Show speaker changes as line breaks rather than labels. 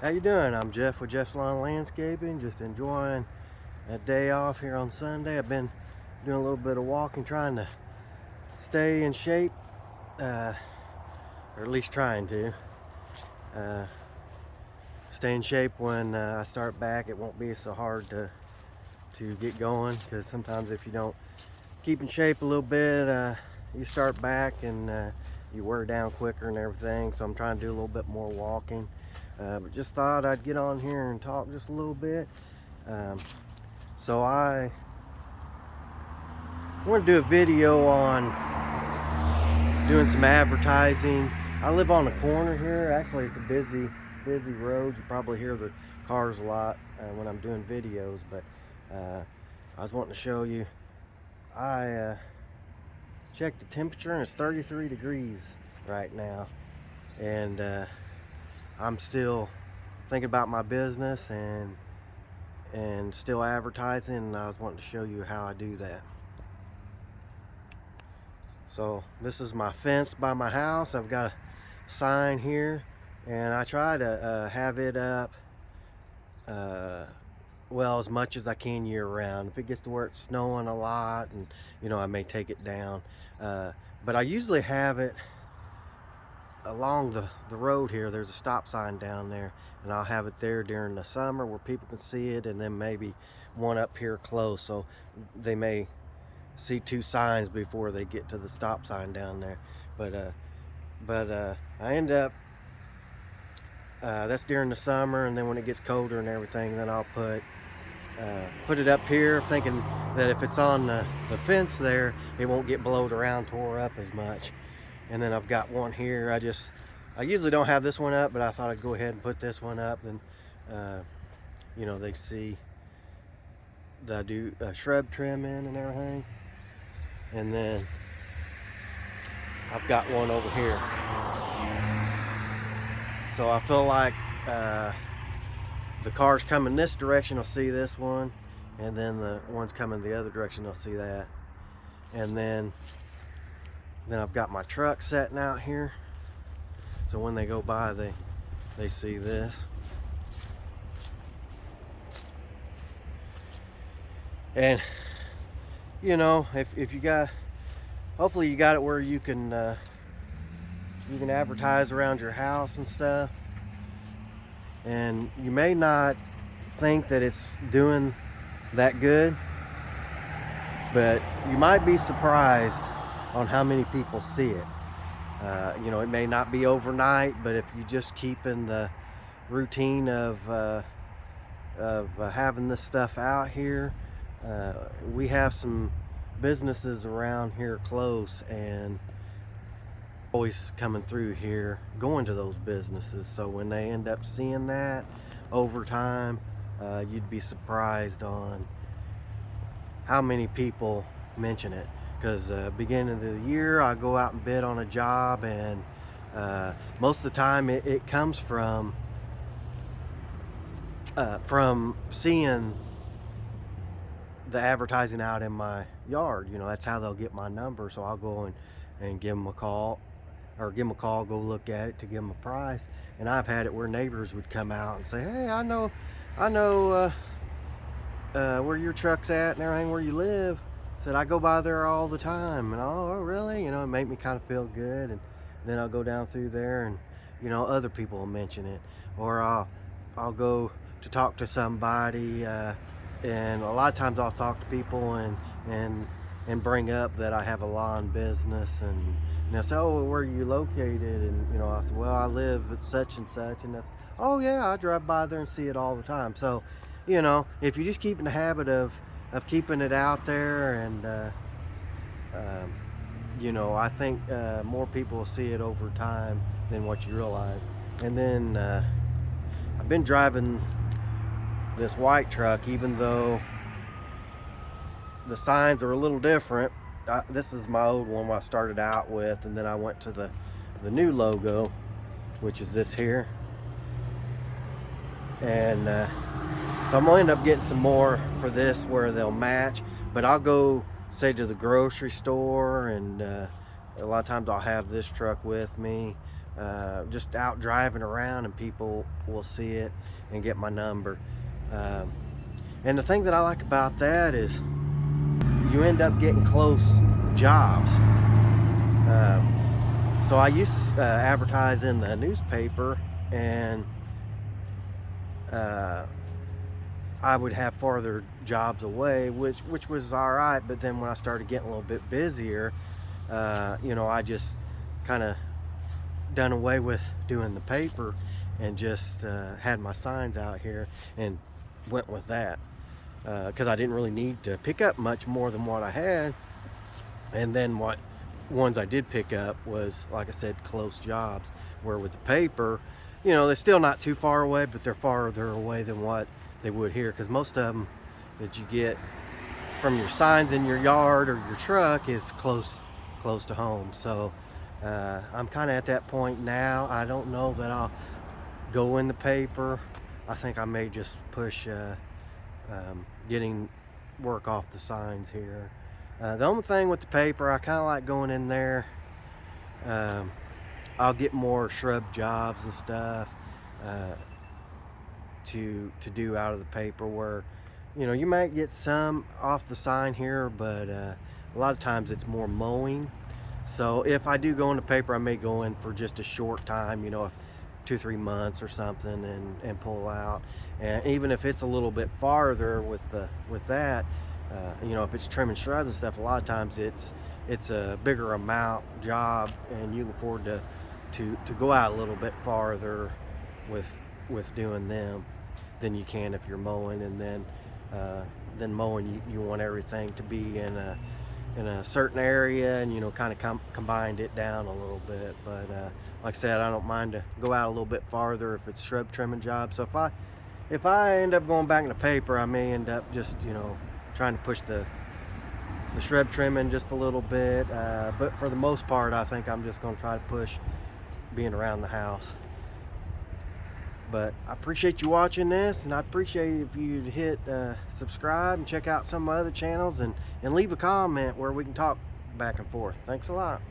How you doing? I'm Jeff with Jeff's Lawn Landscaping. Just enjoying a day off here on Sunday. I've been doing a little bit of walking, trying to stay in shape, or at least trying to stay in shape. When I start back, it won't be so hard to get going, because sometimes if you don't keep in shape a little bit, you start back and you wear down quicker and everything. So I'm trying to do a little bit more walking. But just thought I'd get on here and talk just a little bit. So I want to do a video on doing some advertising. I live on a corner here. Actually, it's a busy road. You probably hear the cars a lot when I'm doing videos, but I was wanting to show you. I checked the temperature and it's 33 degrees right now, and I'm still thinking about my business and still advertising, and I was wanting to show you how I do that. So this is my fence by my house. I've got a sign here, and I try to have it up well, as much as I can year round. If it gets to where it's snowing a lot, and I may take it down, but I usually have it along the road here. There's a stop sign down there, and I'll have it there during the summer where people can see it, and then maybe one up here close, so they may see two signs before they get to the stop sign down there. But I end up that's during the summer, and then when it gets colder and everything, then I'll put it up here, thinking that if it's on the fence there, it won't get blowed around, tore up as much. And then I've got one here. I usually don't have this one up, but I thought I'd go ahead and put this one up. Then they see that I do shrub trimming and everything. And then I've got one over here. So I feel like the cars coming this direction will see this one, and then the ones coming the other direction they'll see that. And then I've got my truck setting out here, so when they go by, they see this. And if you got, hopefully you got it where you can advertise around your house and stuff. And you may not think that it's doing that good, but you might be surprised on how many people see it. It may not be overnight, but if you just keep in the routine of having this stuff out here, we have some businesses around here close, and always coming through here, going to those businesses. So when they end up seeing that over time, you'd be surprised on how many people mention it. Because beginning of the year, I go out and bid on a job, and most of the time it comes from seeing the advertising out in my yard. That's how they'll get my number. So I'll go and give them a call, go look at it to give them a price. And I've had it where neighbors would come out and say, "Hey, I know where your truck's at and everything, where you live." Said, "I go by there all the time." And oh, really? It made me kind of feel good. And then I'll go down through there, and other people will mention it, or I'll go to talk to somebody, and a lot of times I'll talk to people and bring up that I have a lawn business, and they'll say, "Oh, where are you located?" And I said, "Well, I live at such and such." And that's, "Oh yeah, I drive by there and see it all the time." So if you just keep in the habit of keeping it out there, and I think more people will see it over time than what you realize. And then I've been driving this white truck, even though the signs are a little different. This is my old one I started out with, and then I went to the new logo, which is this here. And so I'm gonna end up getting some more for this where they'll match. But I'll go, say, to the grocery store, and a lot of times I'll have this truck with me. just out driving around, and people will see it and get my number. Um, and the thing that I like about that is you end up getting close jobs. So I used to advertise in the newspaper, and I would have farther jobs away, which was all right. But then when I started getting a little bit busier, I just kind of done away with doing the paper and just had my signs out here and went with that, because I didn't really need to pick up much more than what I had. And then what ones I did pick up was, like I said, close jobs, where with the paper, they're still not too far away, but they're farther away than what they would here, because most of them that you get from your signs in your yard or your truck is close to home. So I'm kind of at that point now. I don't know that I'll go in the paper. I think I may just push getting work off the signs here. The only thing with the paper, I kind of like going in there. I'll get more shrub jobs and stuff to do out of the paper, where you might get some off the sign here, but a lot of times it's more mowing. So if I do go into paper, I may go in for just a short time, if 2-3 months or something, and pull out. And even if it's a little bit farther with that, if it's trimming shrubs and stuff, a lot of times it's a bigger amount job, and you can afford to go out a little bit farther with doing them than you can if you're mowing. And then mowing, you want everything to be in a certain area, and kind of combined it down a little bit. But like I said, I don't mind to go out a little bit farther if it's shrub trimming job. So if I end up going back in the paper, I may end up just trying to push the shrub trimming just a little bit, but for the most part, I think I'm just going to try to push being around the house. But I appreciate you watching this, and I appreciate if you'd hit subscribe and check out some of my other channels, and leave a comment where we can talk back and forth. Thanks a lot.